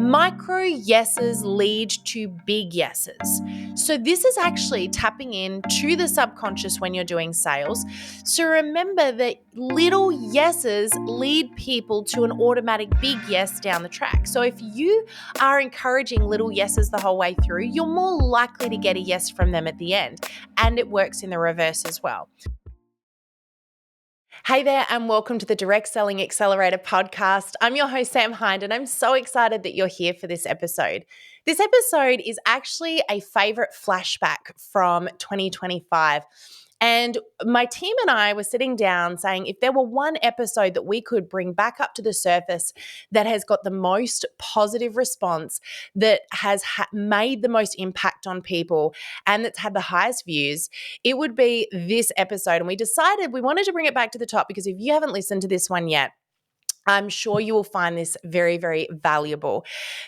Micro yeses lead to big yeses. So this is actually tapping into the subconscious when you're doing sales. So remember that little yeses lead people to an automatic big yes down the track. So if you are encouraging little yeses the whole way through, you're more likely to get a yes from them at the end. And it works in the reverse as well. Hey there, and welcome to the Direct Selling Accelerator podcast. I'm your host, Sam Hind, and I'm so excited that you're here for this episode. This episode is actually a favorite flashback from 2025. And my team and I were sitting down saying if there were one episode that we could bring back up to the surface that has got the most positive response, that has made the most impact on people, and that's had the highest views, it would be this episode. And we decided we wanted to bring it back to the top because if you haven't listened to this one yet, I'm sure you will find this very, very valuable.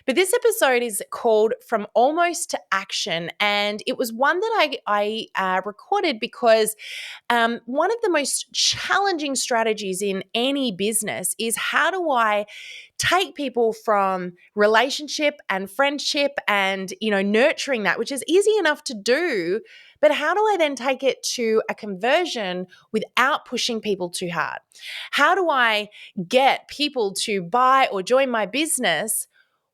But this episode is called From Almost to Action. And it was one that I recorded because one of the most challenging strategies in any business is how do I take people from relationship and friendship and, nurturing that, which is easy enough to do, but how do I then take it to a conversion without pushing people too hard? How do I get people to buy or join my business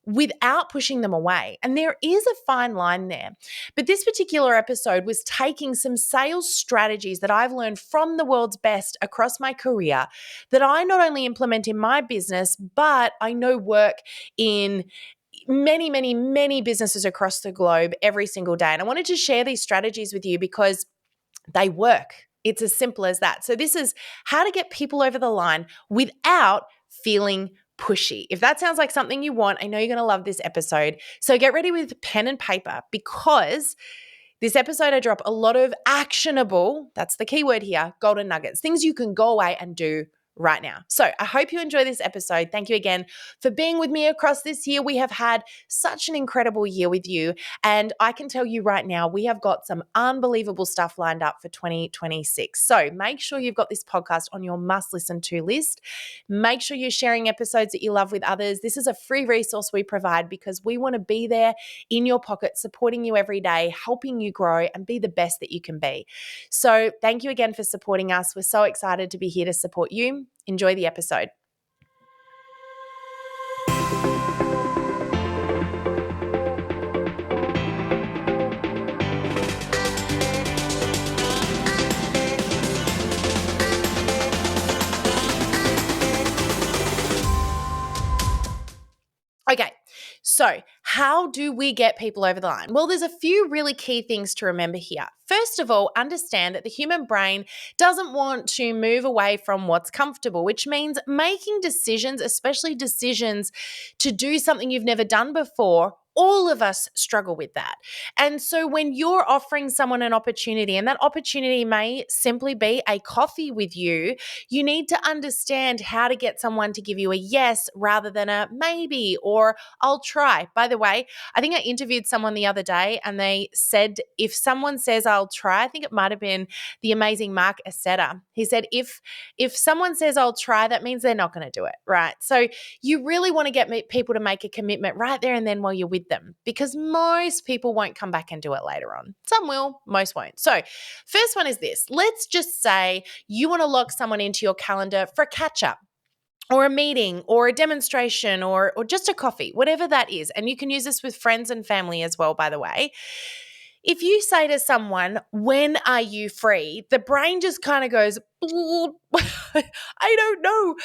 without pushing them away? And there is a fine line there. But this particular episode was taking some sales strategies that I've learned from the world's best across my career that I not only implement in my business, but I know work in many, many, many businesses across the globe every single day. And I wanted to share these strategies with you because they work. It's as simple as that. So this is how to get people over the line without feeling pushy. If that sounds like something you want, I know you're going to love this episode. So get ready with pen and paper because this episode I drop a lot of actionable, that's the key word here, golden nuggets, things you can go away and do right now. So I hope you enjoy this episode. Thank you again for being with me across this year. We have had such an incredible year with you. And I can tell you right now, we have got some unbelievable stuff lined up for 2026. So make sure you've got this podcast on your must listen to list. Make sure you're sharing episodes that you love with others. This is a free resource we provide because we want to be there in your pocket, supporting you every day, helping you grow and be the best that you can be. So thank you again for supporting us. We're so excited to be here to support you. Enjoy the episode. Okay, so how do we get people over the line? Well, there's a few really key things to remember here. First of all, understand that the human brain doesn't want to move away from what's comfortable, which means making decisions, especially decisions to do something you've never done before. All of us struggle with that. And so when you're offering someone an opportunity, and that opportunity may simply be a coffee with you, you need to understand how to get someone to give you a yes rather than a maybe or I'll try. By the way, I think I interviewed someone the other day and they said, if someone says I'll try, I think it might have been the amazing Mark Assetter. He said, if someone says I'll try, that means they're not going to do it, right? So you really want to get people to make a commitment right there and then while you're with them, because most people won't come back and do it later on. Some will, most won't. So first one is this. Let's just say you want to lock someone into your calendar for a catch-up or a meeting or a demonstration or just a coffee, whatever that is. And you can use this with friends and family as well, by the way. If you say to someone, when are you free? The brain just kind of goes, I don't know.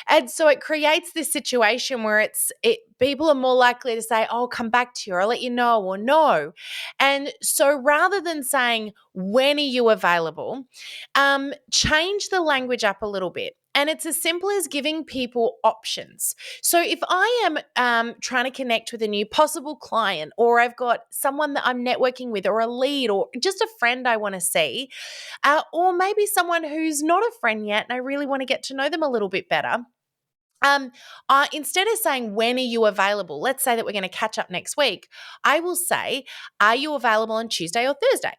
And so it creates this situation where people are more likely to say, oh, I'll come back to you, or I'll let you know, or no. And so rather than saying, when are you available, change the language up a little bit. And it's as simple as giving people options. So if I am trying to connect with a new possible client, or I've got someone that I'm networking with, or a lead, or just a friend I want to see, or maybe someone who's not a friend yet and I really want to get to know them a little bit better, instead of saying, when are you available? Let's say that we're going to catch up next week. I will say, are you available on Tuesday or Thursday?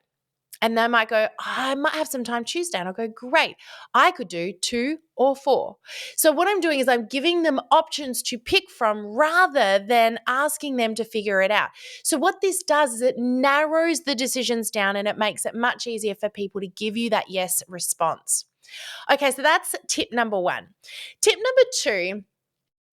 And they might go, I might have some time Tuesday. And I'll go, great. I could do 2 or 4. So what I'm doing is I'm giving them options to pick from rather than asking them to figure it out. So what this does is it narrows the decisions down and it makes it much easier for people to give you that yes response. Okay, so that's tip number 1. Tip number 2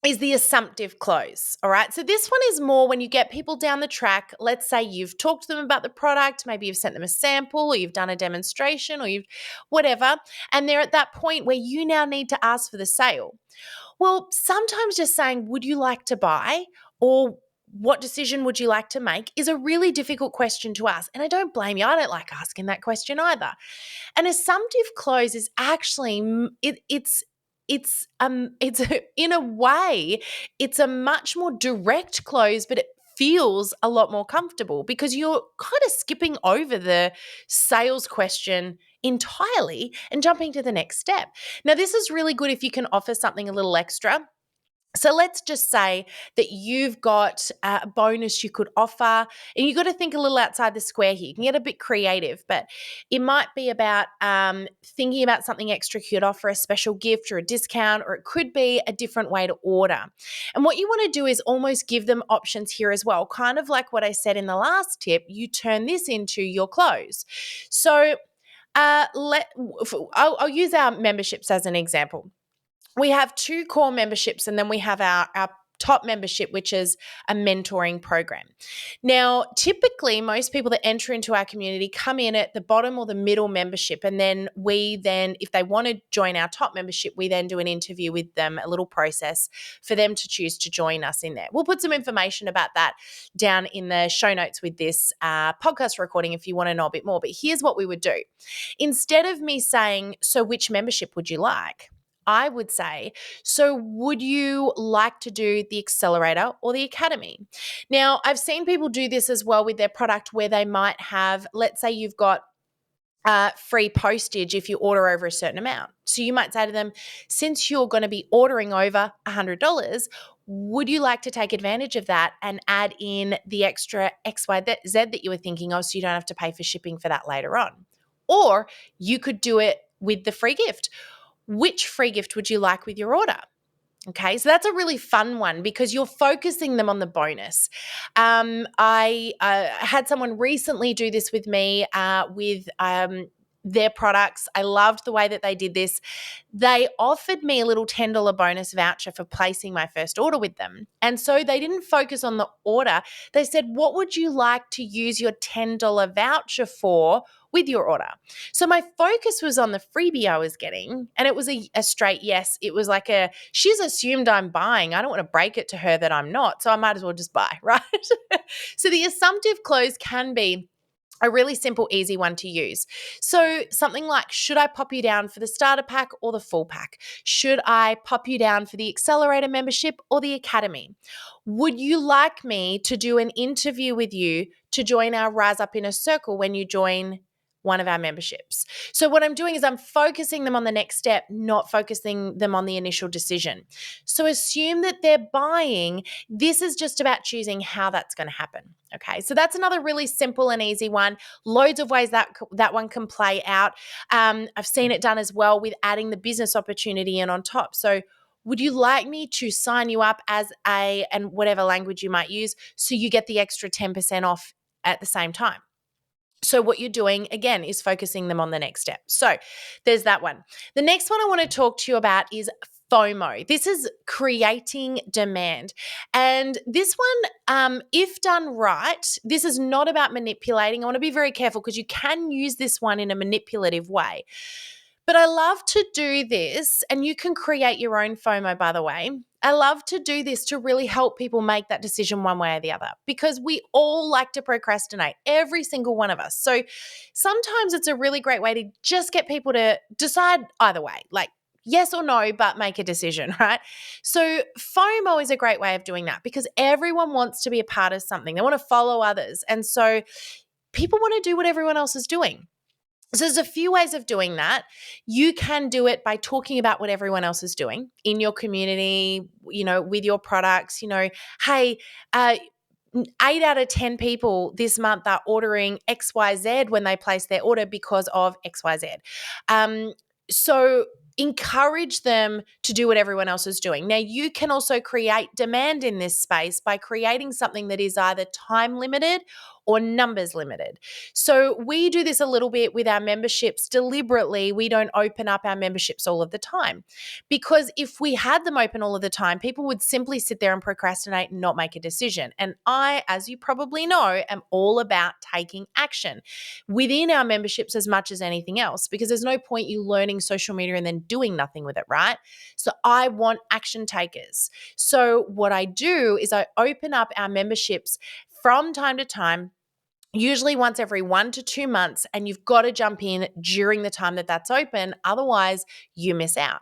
is the assumptive close. All right. So this one is more when you get people down the track. Let's say you've talked to them about the product, maybe you've sent them a sample or you've done a demonstration or you've whatever. And they're at that point where you now need to ask for the sale. Well, sometimes just saying, would you like to buy? Or what decision would you like to make is a really difficult question to ask. And I don't blame you. I don't like asking that question either. An assumptive close is actually, it's in a way, it's a much more direct close, but it feels a lot more comfortable because you're kind of skipping over the sales question entirely and jumping to the next step. Now, this is really good if you can offer something a little extra. So let's just say that you've got a bonus you could offer, and you've got to think a little outside the square here. You can get a bit creative, but it might be about thinking about something extra you could offer, a special gift or a discount, or it could be a different way to order. And what you want to do is almost give them options here as well, kind of like what I said in the last tip. You turn this into your close. So I'll use our memberships as an example. We have 2 core memberships, and then we have our top membership, which is a mentoring program. Now, typically, most people that enter into our community come in at the bottom or the middle membership. And then if they want to join our top membership, we then do an interview with them, a little process for them to choose to join us in there. We'll put some information about that down in the show notes with this podcast recording if you want to know a bit more. But here's what we would do. Instead of me saying, so which membership would you like? I would say, so would you like to do the Accelerator or the Academy? Now, I've seen people do this as well with their product where they might have, let's say you've got free postage if you order over a certain amount. So you might say to them, since you're going to be ordering over $100, would you like to take advantage of that and add in the extra XYZ that you were thinking of so you don't have to pay for shipping for that later on? Or you could do it with the free gift. Which free gift would you like with your order? Okay, so that's a really fun one because you're focusing them on the bonus. I had someone recently do this with me with their products. I loved the way that they did this. They offered me a little $10 bonus voucher for placing my first order with them. And so they didn't focus on the order. They said, what would you like to use your $10 voucher for with your order? So my focus was on the freebie I was getting, and it was a straight yes. It was like she's assumed I'm buying. I don't want to break it to her that I'm not, so I might as well just buy, right? So the assumptive close can be a really simple, easy one to use. So something like, should I pop you down for the starter pack or the full pack? Should I pop you down for the Accelerator membership or the Academy? Would you like me to do an interview with you to join our Rise Up Inner Circle when you join one of our memberships? So what I'm doing is I'm focusing them on the next step, not focusing them on the initial decision. So assume that they're buying. This is just about choosing how that's going to happen. Okay, so that's another really simple and easy one. Loads of ways that one can play out. I've seen it done as well with adding the business opportunity in on top. So would you like me to sign you up as and whatever language you might use, so you get the extra 10% off at the same time? So what you're doing, again, is focusing them on the next step. So there's that one. The next one I want to talk to you about is FOMO. This is creating demand. And this one, if done right, this is not about manipulating. I want to be very careful because you can use this one in a manipulative way. But I love to do this, and you can create your own FOMO, by the way. I love to do this to really help people make that decision one way or the other, because we all like to procrastinate, every single one of us. So sometimes it's a really great way to just get people to decide either way, like yes or no, but make a decision, right? So FOMO is a great way of doing that because everyone wants to be a part of something. They want to follow others. And so people want to do what everyone else is doing. So there's a few ways of doing that. You can do it by talking about what everyone else is doing in your community, with your products. Hey, 8 out of 10 people this month are ordering XYZ when they place their order because of XYZ. So encourage them to do what everyone else is doing. Now, you can also create demand in this space by creating something that is either time limited or numbers limited. So we do this a little bit with our memberships deliberately. We don't open up our memberships all of the time, because if we had them open all of the time, people would simply sit there and procrastinate and not make a decision. And I, as you probably know, am all about taking action within our memberships as much as anything else, because there's no point you learning social media and then doing nothing with it, right? So I want action takers. So what I do is I open up our memberships from time to time, usually once every 1 to 2 months, and you've got to jump in during the time that that's open. Otherwise, you miss out.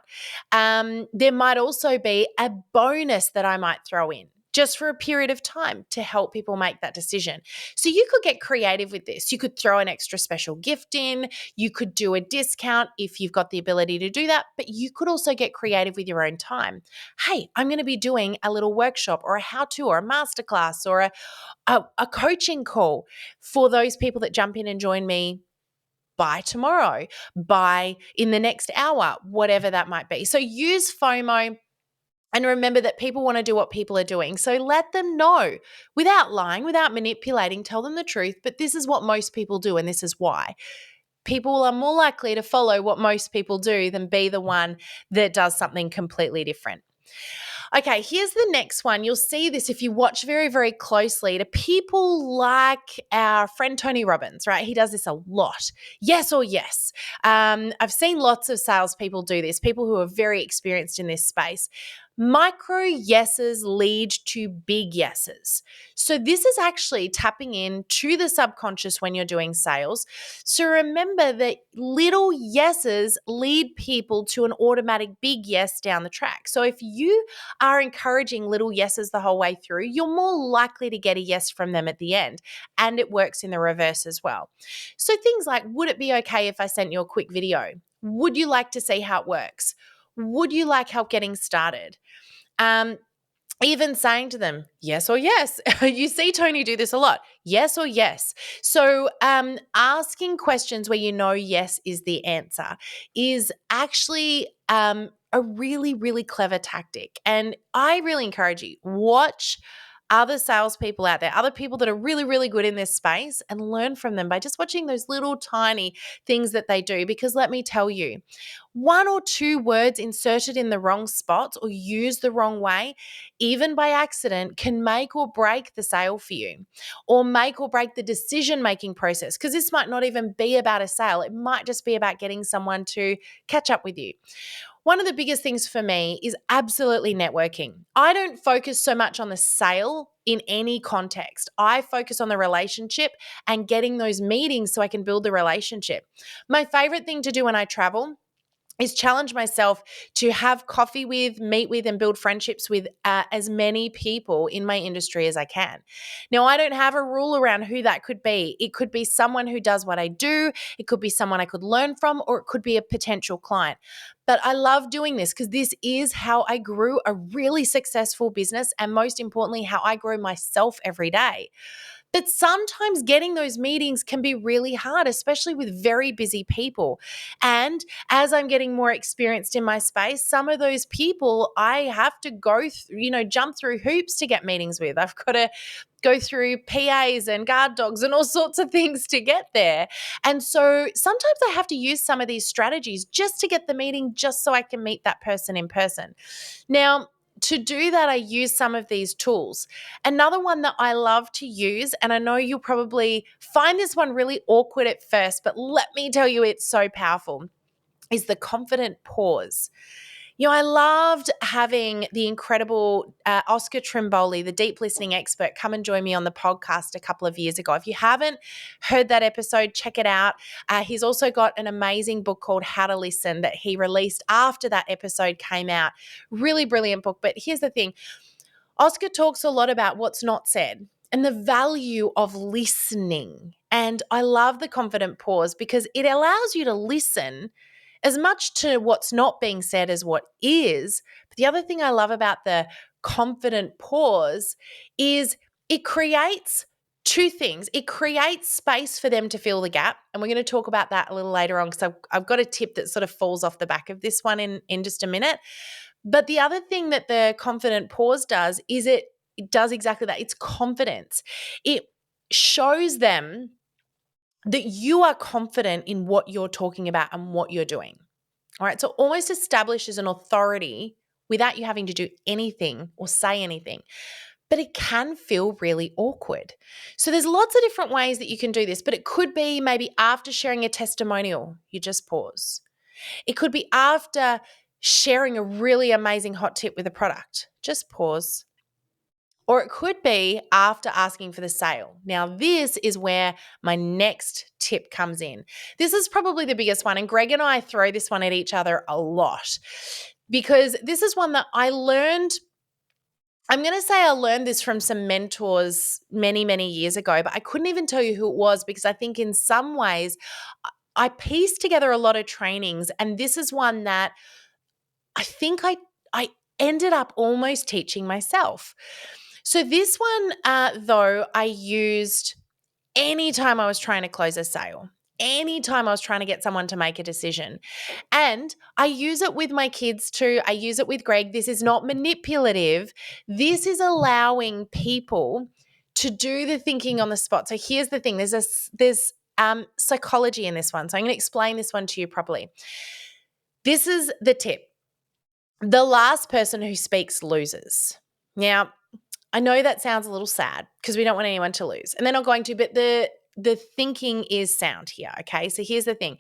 There might also be a bonus that I might throw in just for a period of time to help people make that decision. So you could get creative with this. You could throw an extra special gift in. You could do a discount if you've got the ability to do that, but you could also get creative with your own time. Hey, I'm going to be doing a little workshop or a how-to or a masterclass or a coaching call for those people that jump in and join me by tomorrow, by in the next hour, whatever that might be. So use FOMO. And remember that people want to do what people are doing. So let them know without lying, without manipulating, tell them the truth. But this is what most people do, and this is why. People are more likely to follow what most people do than be the one that does something completely different. Okay, here's the next one. You'll see this if you watch very, very closely to people like our friend Tony Robbins, right? He does this a lot. Yes or yes. I've seen lots of salespeople do this, people who are very experienced in this space. Micro yeses lead to big yeses. So this is actually tapping into the subconscious when you're doing sales. So remember that little yeses lead people to an automatic big yes down the track. So if you are encouraging little yeses the whole way through, you're more likely to get a yes from them at the end. And it works in the reverse as well. So things like, would it be okay if I sent you a quick video? Would you like to see how it works? Would you like help getting started? Even saying to them, yes or yes. You see Tony do this a lot. Yes or yes. So asking questions where you know yes is the answer is actually a really, really clever tactic. And I really encourage you, watch other salespeople out there, other people that are really, really good in this space, and learn from them by just watching those little tiny things that they do. Because let me tell you, 1 or 2 words inserted in the wrong spots or used the wrong way, even by accident, can make or break the sale for you, or make or break the decision-making process. Because this might not even be about a sale. It might just be about getting someone to catch up with you. One of the biggest things for me is absolutely networking. I don't focus so much on the sale in any context. I focus on the relationship and getting those meetings so I can build the relationship. My favorite thing to do when I travel is challenge myself to have coffee with, meet with, and build friendships with as many people in my industry as I can. Now, I don't have a rule around who that could be. It could be someone who does what I do. It could be someone I could learn from, or it could be a potential client. But I love doing this because this is how I grew a really successful business, and most importantly, how I grow myself every day. But sometimes getting those meetings can be really hard, especially with very busy people. And as I'm getting more experienced in my space, some of those people I have to go through, jump through hoops to get meetings with. I've got to go through PAs and guard dogs and all sorts of things to get there. And so sometimes I have to use some of these strategies just to get the meeting, just so I can meet that person in person. Now, to do that, I use some of these tools. Another one that I love to use, and I know you'll probably find this one really awkward at first, but let me tell you, it's so powerful, is the confident pause. I loved having the incredible Oscar Trimboli, the deep listening expert, come and join me on the podcast a couple of years ago. If you haven't heard that episode, check it out. He's also got an amazing book called How to Listen that he released after that episode came out. Really brilliant book. But here's the thing. Oscar talks a lot about what's not said and the value of listening. And I love the confident pause because it allows you to listen as much to what's not being said as what is. But the other thing I love about the confident pause is It creates two things. It creates space for them to fill the gap. And we're going to talk about that a little later on because I've got a tip that sort of falls off the back of this one in just a minute. But the other thing that the confident pause does is it does exactly that. It's confidence. It shows them that you are confident in what you're talking about and what you're doing. All right. So almost establishes an authority without you having to do anything or say anything. But it can feel really awkward. So there's lots of different ways that you can do this, but it could be maybe after sharing a testimonial, you just pause. It could be after sharing a really amazing hot tip with a product, just pause. Or it could be after asking for the sale. Now, this is where my next tip comes in. This is probably the biggest one, and Greg and I throw this one at each other a lot because this is one that I learned. I'm going to say I learned this from some mentors many, many years ago, but I couldn't even tell you who it was because I think in some ways I pieced together a lot of trainings, and this is one that I think I ended up almost teaching myself. So this one, though, I used anytime I was trying to close a sale, anytime I was trying to get someone to make a decision. And I use it with my kids too. I use it with Greg. This is not manipulative. This is allowing people to do the thinking on the spot. So here's the thing. There's psychology in this one. So I'm going to explain this one to you properly. This is the tip. The last person who speaks loses. Now, I know that sounds a little sad because we don't want anyone to lose. And they're not going to, but the thinking is sound here, okay? So here's the thing.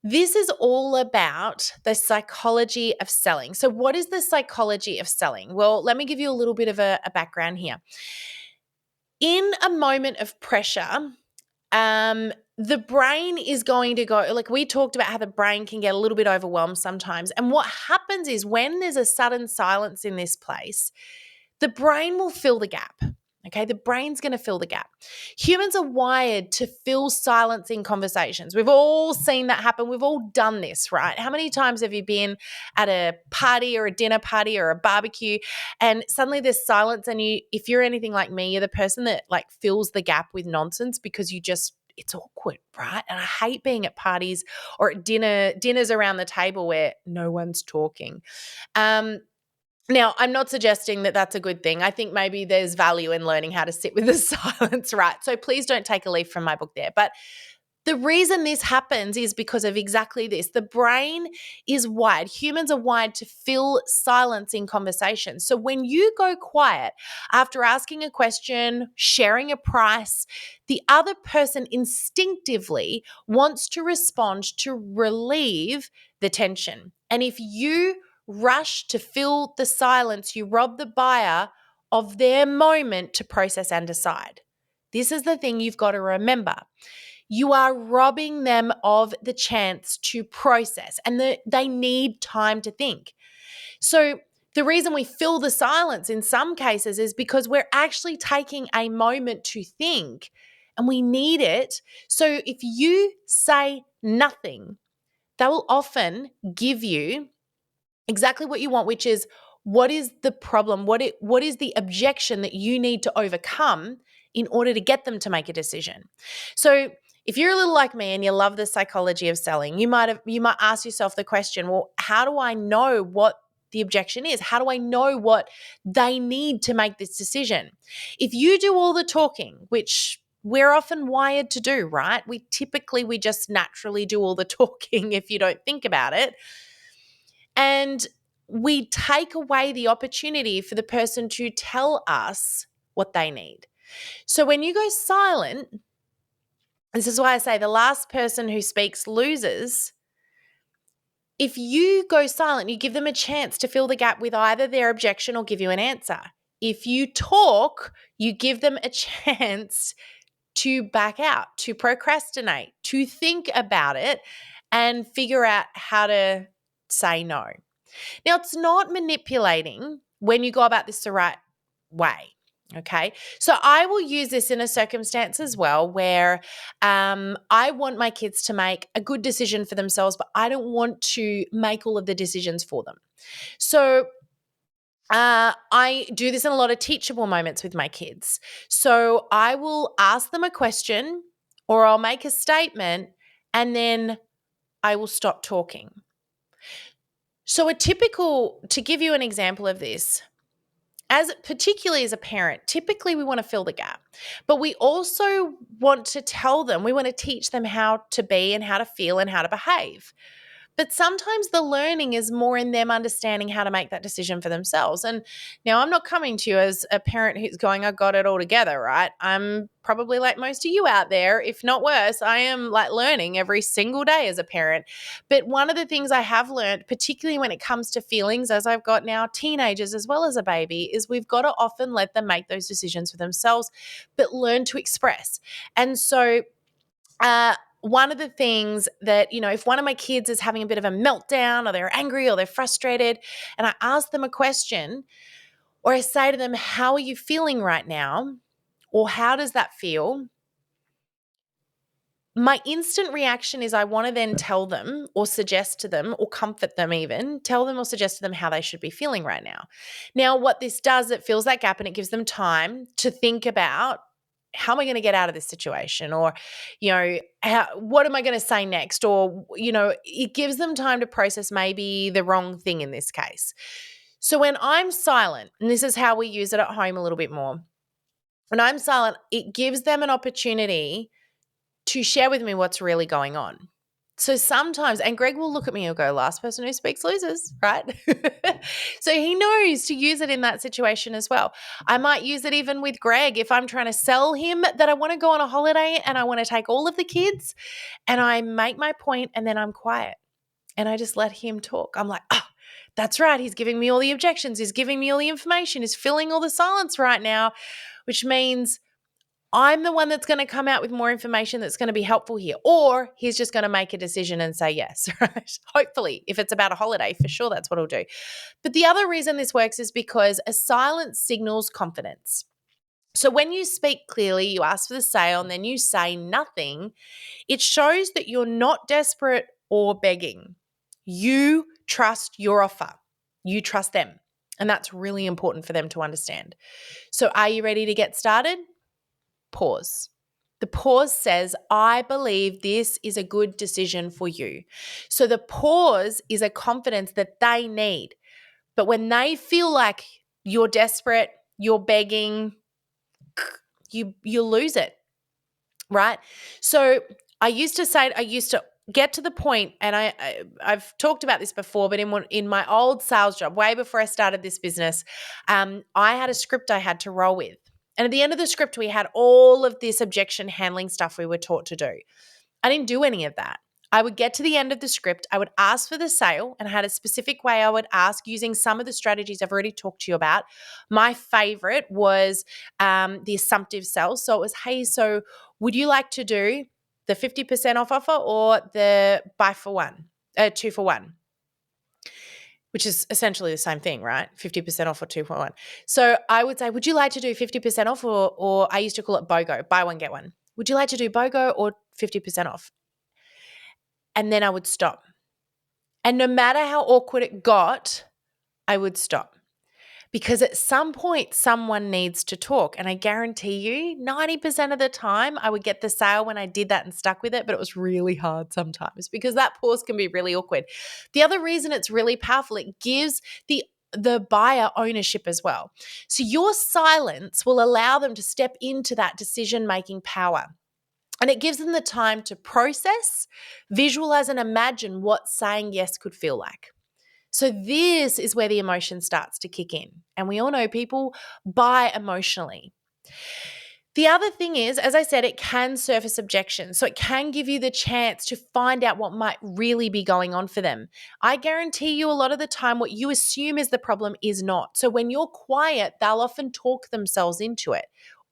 This is all about the psychology of selling. So what is the psychology of selling? Well, let me give you a little bit of a background here. In a moment of pressure, the brain is going to go, like we talked about how the brain can get a little bit overwhelmed sometimes. And what happens is when there's a sudden silence in this place, the brain will fill the gap. Okay, the brain's going to fill the gap. Humans are wired to fill silence in conversations. We've all seen that happen. We've all done this, right? How many times have you been at a party or a dinner party or a barbecue and suddenly there's silence and if you're anything like me, you're the person that like fills the gap with nonsense because it's awkward, right? And I hate being at parties or at dinners around the table where no one's talking. Now, I'm not suggesting that that's a good thing. I think maybe there's value in learning how to sit with the silence, right? So please don't take a leaf from my book there. But the reason this happens is because of exactly this. The brain is wired. Humans are wired to fill silence in conversations. So when you go quiet after asking a question, sharing a price, the other person instinctively wants to respond to relieve the tension. And if you rush to fill the silence, you rob the buyer of their moment to process and decide. This is the thing you've got to remember. You are robbing them of the chance to process, and they need time to think. So the reason we fill the silence in some cases is because we're actually taking a moment to think, and we need it. So if you say nothing, they will often give you exactly what you want, which is what is the problem? What is the objection that you need to overcome in order to get them to make a decision? So if you're a little like me and you love the psychology of selling, you might ask yourself the question, well, how do I know what the objection is? How do I know what they need to make this decision? If you do all the talking, which we're often wired to do, right? We just naturally do all the talking if you don't think about it. And we take away the opportunity for the person to tell us what they need. So when you go silent, this is why I say the last person who speaks loses. If you go silent, you give them a chance to fill the gap with either their objection or give you an answer. If you talk, you give them a chance to back out, to procrastinate, to think about it and figure out how to say no. Now, it's not manipulating when you go about this the right way. Okay. So I will use this in a circumstance as well where I want my kids to make a good decision for themselves, but I don't want to make all of the decisions for them. So I do this in a lot of teachable moments with my kids. So I will ask them a question or I'll make a statement and then I will stop talking. So to give you an example of this, particularly as a parent, typically we want to fill the gap, but we also want to we want to teach them how to be and how to feel and how to behave. But sometimes the learning is more in them understanding how to make that decision for themselves. And now I'm not coming to you as a parent who's going, I got it all together, right? I'm probably like most of you out there, if not worse. I am like learning every single day as a parent. But one of the things I have learned, particularly when it comes to feelings, as I've got now teenagers as well as a baby, is we've got to often let them make those decisions for themselves, but learn to express. And so, one of the things that, if one of my kids is having a bit of a meltdown or they're angry or they're frustrated, and I ask them a question or I say to them, how are you feeling right now? Or how does that feel? My instant reaction is I want to then tell them or suggest to them or comfort them, even tell them or suggest to them how they should be feeling right now. Now, what this does, it fills that gap and it gives them time to think about, how am I going to get out of this situation? Or, what am I going to say next? Or, it gives them time to process maybe the wrong thing in this case. So when I'm silent, and this is how we use it at home a little bit more, when I'm silent, it gives them an opportunity to share with me what's really going on. So sometimes, and Greg will look at me and go, last person who speaks loses, right? So he knows to use it in that situation as well. I might use it even with Greg if I'm trying to sell him that I want to go on a holiday and I want to take all of the kids, and I make my point and then I'm quiet and I just let him talk. I'm like, oh, that's right. He's giving me all the objections. He's giving me all the information. He's filling all the silence right now, which means I'm the one that's going to come out with more information that's going to be helpful here. Or he's just going to make a decision and say yes, right? Hopefully, if it's about a holiday, for sure that's what he'll do. But the other reason this works is because a silence signals confidence. So when you speak clearly, you ask for the sale, and then you say nothing, it shows that you're not desperate or begging. You trust your offer. You trust them. And that's really important for them to understand. So are you ready to get started? Pause. The pause says, I believe this is a good decision for you. So the pause is a confidence that they need. But when they feel like you're desperate, you're begging, you lose it, right? So I used to get to the point, and I've talked about this before, but in my old sales job, way before I started this business, I had a script I had to roll with. And at the end of the script, we had all of this objection handling stuff we were taught to do. I didn't do any of that. I would get to the end of the script, I would ask for the sale, and I had a specific way I would ask using some of the strategies I've already talked to you about. My favorite was the assumptive sell. So it was, hey, so would you like to do the 50% off offer or the buy for one, 2 for 1? Which is essentially the same thing, right? 50% off or 2 for 1. So I would say, would you like to do 50% off or I used to call it BOGO, buy one, get one. Would you like to do BOGO or 50% off? And then I would stop. And no matter how awkward it got, I would stop. Because at some point, someone needs to talk. And I guarantee you, 90% of the time, I would get the sale when I did that and stuck with it. But it was really hard sometimes because that pause can be really awkward. The other reason it's really powerful, it gives the buyer ownership as well. So your silence will allow them to step into that decision-making power. And it gives them the time to process, visualize, and imagine what saying yes could feel like. So this is where the emotion starts to kick in. And we all know people buy emotionally. The other thing is, as I said, it can surface objections. So it can give you the chance to find out what might really be going on for them. I guarantee you a lot of the time what you assume is the problem is not. So when you're quiet, they'll often talk themselves into it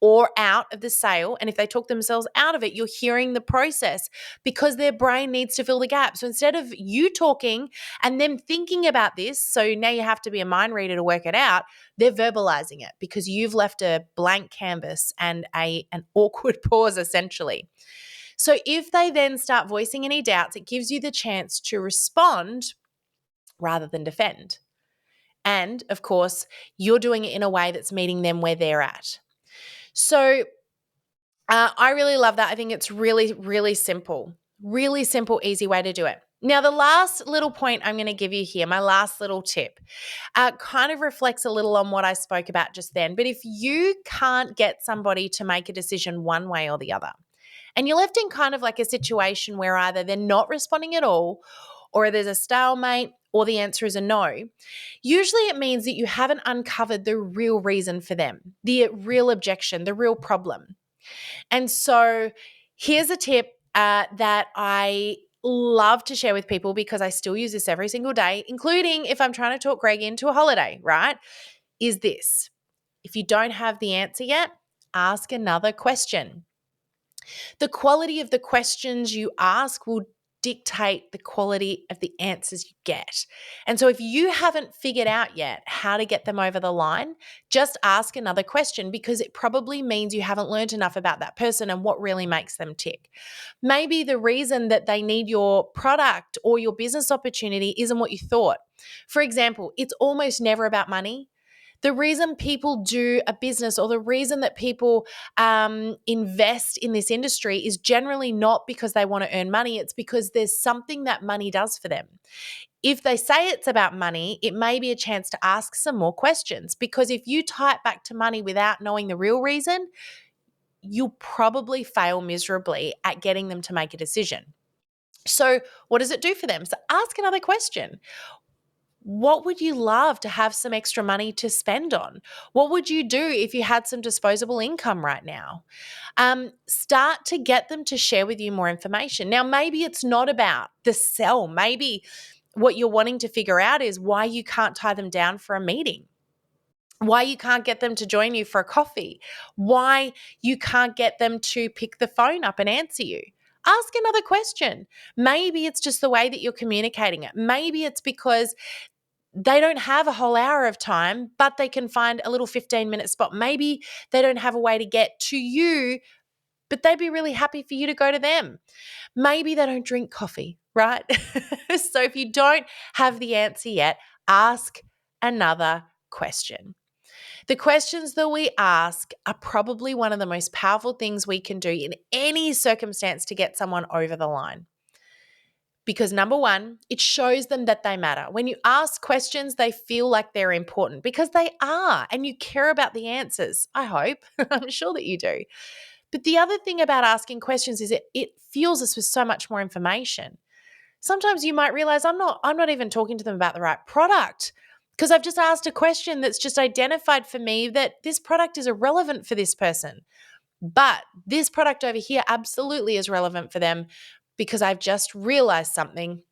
or out of the sale. And if they talk themselves out of it, you're hearing the process because their brain needs to fill the gap. So instead of you talking and them thinking about this, so now you have to be a mind reader to work it out, they're verbalizing it because you've left a blank canvas and an awkward pause essentially. So if they then start voicing any doubts, it gives you the chance to respond rather than defend. And of course, you're doing it in a way that's meeting them where they're at. So I really love that. I think it's really, really simple, easy way to do it. Now, the last little point I'm going to give you here, my last little tip, kind of reflects a little on what I spoke about just then. But if you can't get somebody to make a decision one way or the other, and you're left in kind of like a situation where either they're not responding at all, or there's a stalemate, or the answer is a no, usually it means that you haven't uncovered the real reason for them, the real objection, the real problem. And so here's a tip that I love to share with people because I still use this every single day, including if I'm trying to talk Greg into a holiday, right? Is this: if you don't have the answer yet, ask another question. The quality of the questions you ask will dictate the quality of the answers you get. And so if you haven't figured out yet how to get them over the line, just ask another question, because it probably means you haven't learned enough about that person and what really makes them tick. Maybe the reason that they need your product or your business opportunity isn't what you thought. For example, it's almost never about money. The reason people do a business, or the reason that people invest in this industry, is generally not because they want to earn money. It's because there's something that money does for them. If they say it's about money, it may be a chance to ask some more questions, because if you tie it back to money without knowing the real reason, you'll probably fail miserably at getting them to make a decision. So what does it do for them? So ask another question. What would you love to have some extra money to spend on? What would you do if you had some disposable income right now? Start to get them to share with you more information. Now, maybe it's not about the sell. Maybe what you're wanting to figure out is why you can't tie them down for a meeting, why you can't get them to join you for a coffee, why you can't get them to pick the phone up and answer you. Ask another question. Maybe it's just the way that you're communicating it. Maybe it's because they don't have a whole hour of time, but they can find a little 15-minute spot. Maybe they don't have a way to get to you, but they'd be really happy for you to go to them. Maybe they don't drink coffee, right? So if you don't have the answer yet, ask another question. The questions that we ask are probably one of the most powerful things we can do in any circumstance to get someone over the line. Because number one, it shows them that they matter. When you ask questions, they feel like they're important, because they are, and you care about the answers. I hope. I'm sure that you do. But the other thing about asking questions is it fuels us with so much more information. Sometimes you might realize I'm not even talking to them about the right product, because I've just asked a question that's just identified for me that this product is irrelevant for this person. But this product over here absolutely is relevant for them, because I've just realized something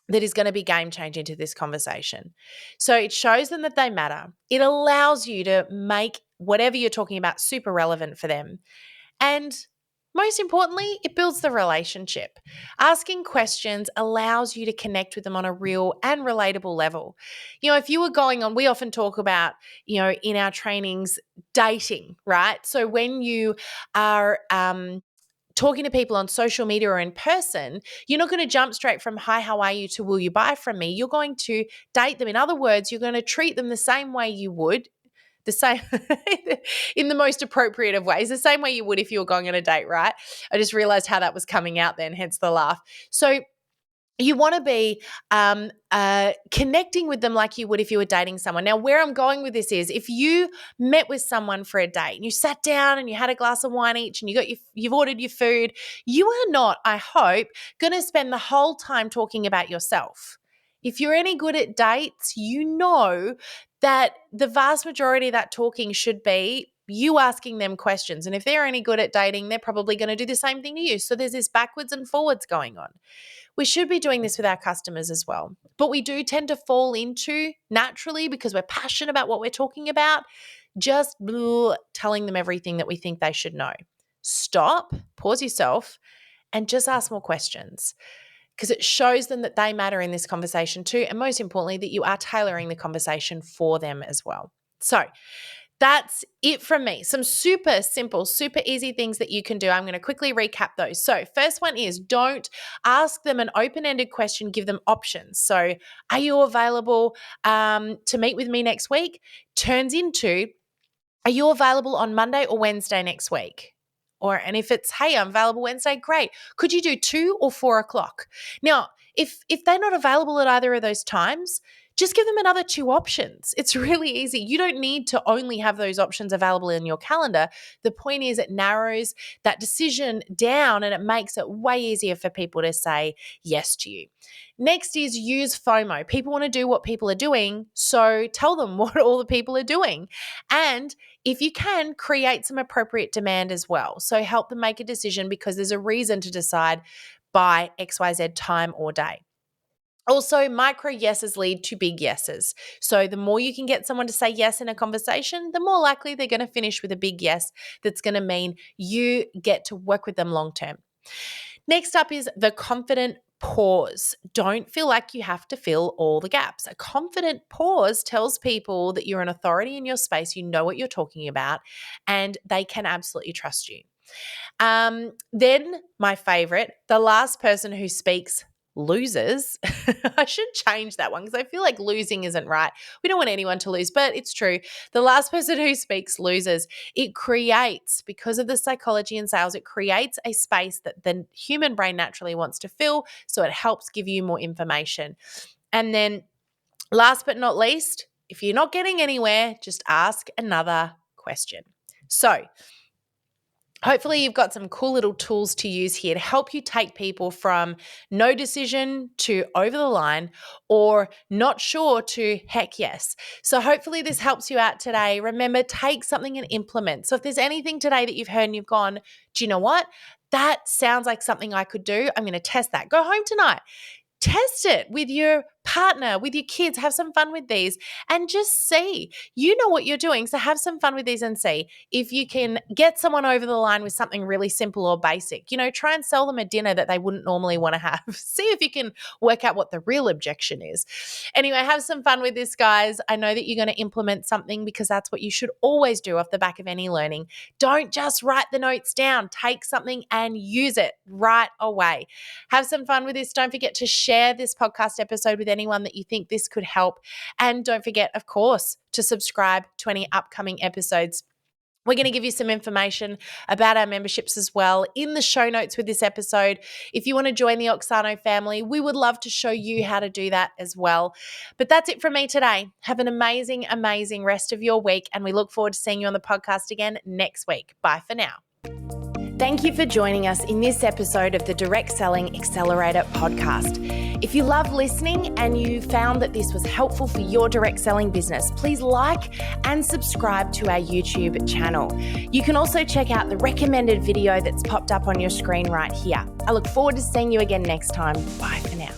that is going to be game changing to this conversation. So it shows them that they matter. It allows you to make whatever you're talking about super relevant for them. And most importantly, it builds the relationship. Asking questions allows you to connect with them on a real and relatable level. You know, if you were going on, we often talk about, in our trainings, dating, right? So when you are talking to people on social media or in person, you're not going to jump straight from hi, how are you to will you buy from me? You're going to date them. In other words, you're going to treat them the same way you would, the same in the most appropriate of ways, the same way you would if you were going on a date, right? I just realized how that was coming out then, hence the laugh. So you want to be connecting with them like you would if you were dating someone. Now, where I'm going with this is, if you met with someone for a date and you sat down and you had a glass of wine each and you've ordered your food, you are not, I hope, going to spend the whole time talking about yourself. If you're any good at dates, you know that the vast majority of that talking should be you asking them questions. And if they're any good at dating, they're probably going to do the same thing to you. So there's this backwards and forwards going on. We should be doing this with our customers as well. But we do tend to fall into, naturally, because we're passionate about what we're talking about, just telling them everything that we think they should know. Stop, pause yourself, and just ask more questions, because it shows them that they matter in this conversation too. And most importantly, that you are tailoring the conversation for them as well. So That's it from me. Some super simple, super easy things that you can do. I'm going to quickly recap those. So, first one is don't ask them an open-ended question, give them options. So, are you available to meet with me next week? Turns into, are you available on Monday or Wednesday next week? And if it's, hey, I'm available Wednesday, great. Could you do 2 or 4 o'clock? Now, if they're not available at either of those times, just give them another 2 options. It's really easy. You don't need to only have those options available in your calendar. The point is it narrows that decision down and it makes it way easier for people to say yes to you. Next is use FOMO. People want to do what people are doing, so tell them what all the people are doing. And if you can, create some appropriate demand as well. So help them make a decision because there's a reason to decide by XYZ time or day. Also, micro yeses lead to big yeses. So the more you can get someone to say yes in a conversation, the more likely they're going to finish with a big yes that's going to mean you get to work with them long term. Next up is the confident pause. Don't feel like you have to fill all the gaps. A confident pause tells people that you're an authority in your space, you know what you're talking about, and they can absolutely trust you. Then my favorite, the last person who speaks loses. I should change that one because I feel like losing isn't right. We don't want anyone to lose, but it's true. The last person who speaks loses. It creates, because of the psychology in sales, it creates a space that the human brain naturally wants to fill, so it helps give you more information. And then last but not least, if you're not getting anywhere, just ask another question. So hopefully you've got some cool little tools to use here to help you take people from no decision to over the line or not sure to heck yes. So hopefully this helps you out today. Remember, take something and implement. So if there's anything today that you've heard and you've gone, do you know what? That sounds like something I could do. I'm going to test that. Go home tonight. Test it with your partner, with your kids, have some fun with these and just see. You know what you're doing, so have some fun with these and see if you can get someone over the line with something really simple or basic. Try and sell them a dinner that they wouldn't normally want to have. See if you can work out what the real objection is. Anyway, have some fun with this, guys. I know that you're going to implement something because that's what you should always do off the back of any learning. Don't just write the notes down. Take something and use it right away. Have some fun with this. Don't forget to share this podcast episode with anyone that you think this could help. And don't forget, of course, to subscribe to any upcoming episodes. We're going to give you some information about our memberships as well in the show notes with this episode. If you want to join the Oxano family, we would love to show you how to do that as well. But that's it from me today. Have an amazing, amazing rest of your week, and we look forward to seeing you on the podcast again next week. Bye for now. Thank you for joining us in this episode of the Direct Selling Accelerator podcast. If you love listening and you found that this was helpful for your direct selling business, please like and subscribe to our YouTube channel. You can also check out the recommended video that's popped up on your screen right here. I look forward to seeing you again next time. Bye for now.